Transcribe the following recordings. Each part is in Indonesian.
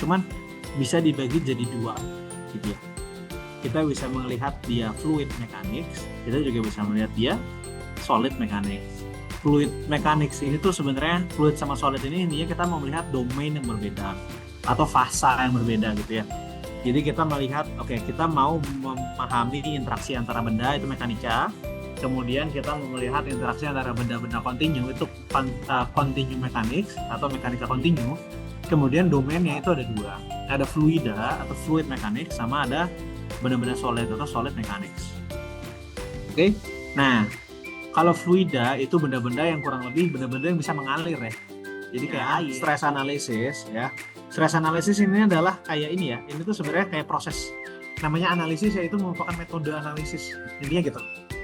cuman bisa dibagi jadi dua gitu ya. Kita bisa melihat dia fluid mechanics, kita juga bisa melihat dia solid mechanics. Fluid mechanics ini tuh sebenarnya fluid sama solid ini intinya kita mau melihat domain yang berbeda atau fasa yang berbeda gitu ya. Jadi kita melihat, oke, kita mau memahami interaksi antara benda itu mekanika, kemudian kita mau melihat interaksi antara benda-benda kontinu itu continue mechanics atau mekanika kontinu. Kemudian domainnya itu ada dua, ada fluida atau fluid mechanics sama ada benda-benda solid atau solid mechanics. Oke, nah kalau fluida itu benda-benda yang kurang lebih benda-benda yang bisa mengalir ya. Jadi kayak stress analysis ya. Stress analysis ini adalah kayak ini ya. Ini tuh sebenarnya kayak proses namanya analisis, yaitu merupakan metode analisis intinya gitu.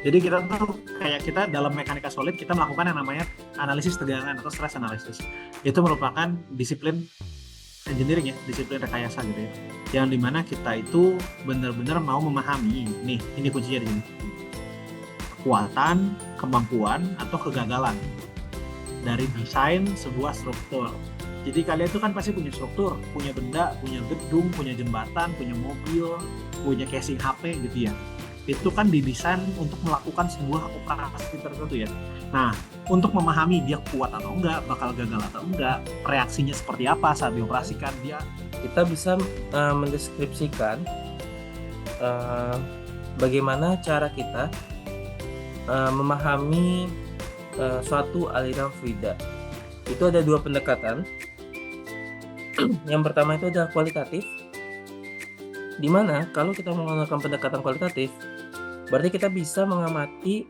Jadi kita tuh kayak kita dalam mekanika solid kita melakukan yang namanya analisis tegangan atau stress analysis. Itu merupakan disiplin engineering ya, disiplin rekayasa gitu ya. Yang dimana kita itu benar-benar mau memahami nih, ini kuncinya di sini. Kekuatan, kemampuan atau kegagalan dari desain sebuah struktur. Jadi kalian itu kan pasti punya struktur, punya benda, punya gedung, punya jembatan, punya mobil, punya casing HP gitu ya. Itu kan didesain untuk melakukan sebuah operasi tertentu ya. Nah, untuk memahami dia kuat atau enggak, bakal gagal atau enggak, reaksinya seperti apa saat dioperasikan dia. Kita bisa mendeskripsikan bagaimana cara kita memahami suatu aliran fluida. Itu ada dua pendekatan. Yang pertama itu adalah kualitatif, di mana kalau kita menggunakan pendekatan kualitatif, berarti kita bisa mengamati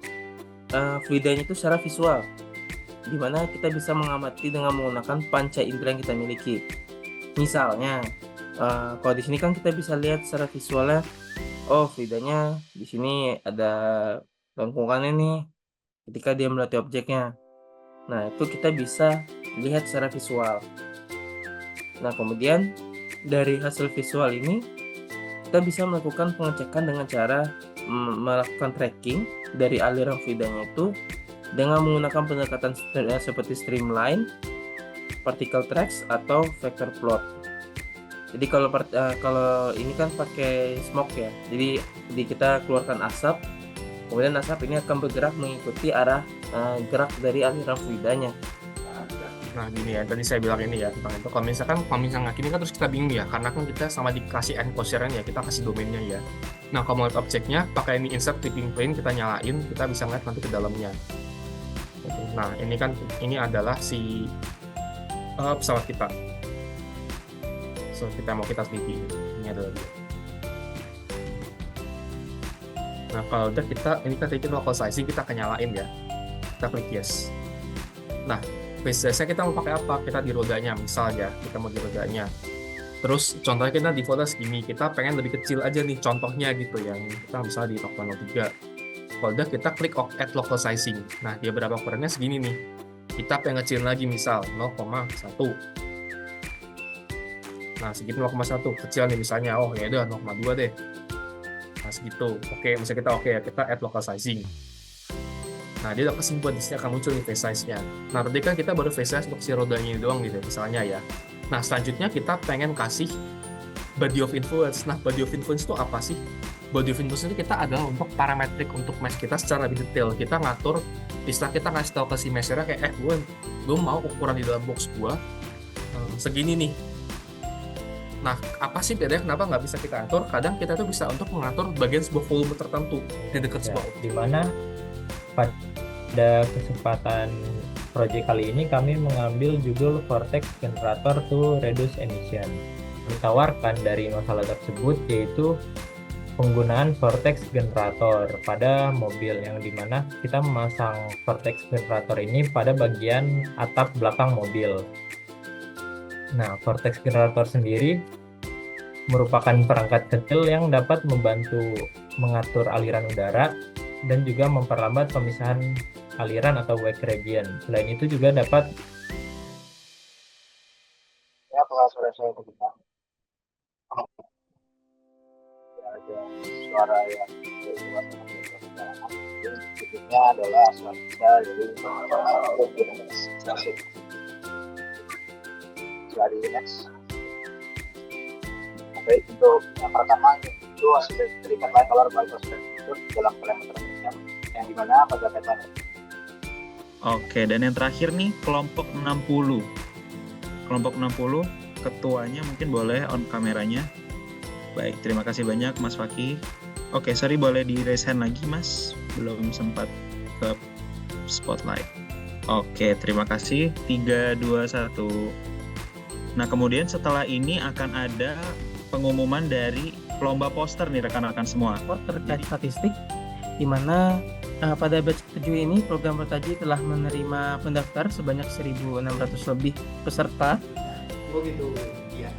fluidanya itu secara visual, di mana kita bisa mengamati dengan menggunakan panca indera yang kita miliki. Misalnya, kalau di sini kan kita bisa lihat secara visualnya, oh fluidanya di sini ada lengkungannya nih, ketika dia melatih objeknya. Nah, itu kita bisa lihat secara visual. Nah, kemudian dari hasil visual ini, kita bisa melakukan pengecekan dengan cara melakukan tracking dari aliran fluidanya itu dengan menggunakan pendekatan seperti streamline, particle tracks, atau vector plot. Jadi kalau ini kan pakai smoke ya, jadi kita keluarkan asap, kemudian asap ini akan bergerak mengikuti arah gerak dari aliran fluidanya. Nah gini ya, tadi saya bilang ini ya tentang itu. Kalau misalkan gini kan terus kita bingung ya, karena kan kita sama dikasih enclosure ya, kita kasih domainnya ya. Nah kalau mau lihat objeknya, pakai ini insert tipping plane, kita nyalain, kita bisa ngeliat nanti ke dalamnya. Nah ini adalah si pesawat kita. So kita mau kita teliti, ini adalah dia. Nah kalau udah ini kita bikin local sizing, kita akan nyalain ya. Kita klik yes. Nah biasanya kita mau pakai apa? Kita di rodanya, misalnya kita mau di rodanya. Terus contohnya kita defaultnya segini, kita pengen lebih kecil aja nih contohnya gitu, yang kita misalnya di 0.03. Kalau udah kita klik add local sizing. Nah dia berapa ukurannya segini nih. Kita pengen kecilin lagi, misal 0,1. Nah segitu 0,1 kecil nih misalnya, oh ya udah 0,2 deh. Nah segitu. Oke, misalnya kita add local sizing. Nah, dia udah kesimpulan di sini akan muncul nih face size-nya. Nah, tadi kan kita baru face size untuk si rodanya ini doang gitu, misalnya ya. Nah, selanjutnya kita pengen kasih body of influence. Nah, body of influence itu apa sih? Body of influence itu kita adalah untuk parametrik untuk mesh kita secara lebih detail. Kita ngatur, istilah kita ngasih tahu ke si meshernya kayak, gue mau ukuran di dalam box gue segini nih. Nah, apa sih bedanya? Kenapa nggak bisa kita atur? Kadang kita tuh bisa untuk mengatur bagian sebuah volume tertentu di dekat sebuah di mana pada kesempatan proyek kali ini kami mengambil judul Vortex Generator to Reduce Emission. Ditawarkan dari masalah tersebut yaitu penggunaan vortex generator pada mobil, yang dimana kita memasang vortex generator ini pada bagian atap belakang mobil. Nah, vortex generator sendiri merupakan perangkat kecil yang dapat membantu mengatur aliran udara dan juga memperlambat pemisahan aliran atau wake region. Selain itu juga dapat suara-suara kita. Ada suara yang berikutnya adalah suara kita dari next. baik untuk yang pertama itu hasil dari Pipeline Color by itu dalam parameter yang dimana pada Pipeline Oke, dan yang terakhir nih kelompok 60. Kelompok 60 ketuanya mungkin boleh on kameranya. Baik, terima kasih banyak Mas Fakih. Oke, sorry boleh di raise hand lagi Mas. Belum sempat ke spotlight. Oke, terima kasih. 3, 2, 1. Nah, kemudian setelah ini akan ada pengumuman dari lomba poster nih rekan-rekan semua. Terkait statistik, di mana pada batch 7 ini program Pertaji telah menerima pendaftar sebanyak 1.600 lebih peserta. Oh gitu. Iya.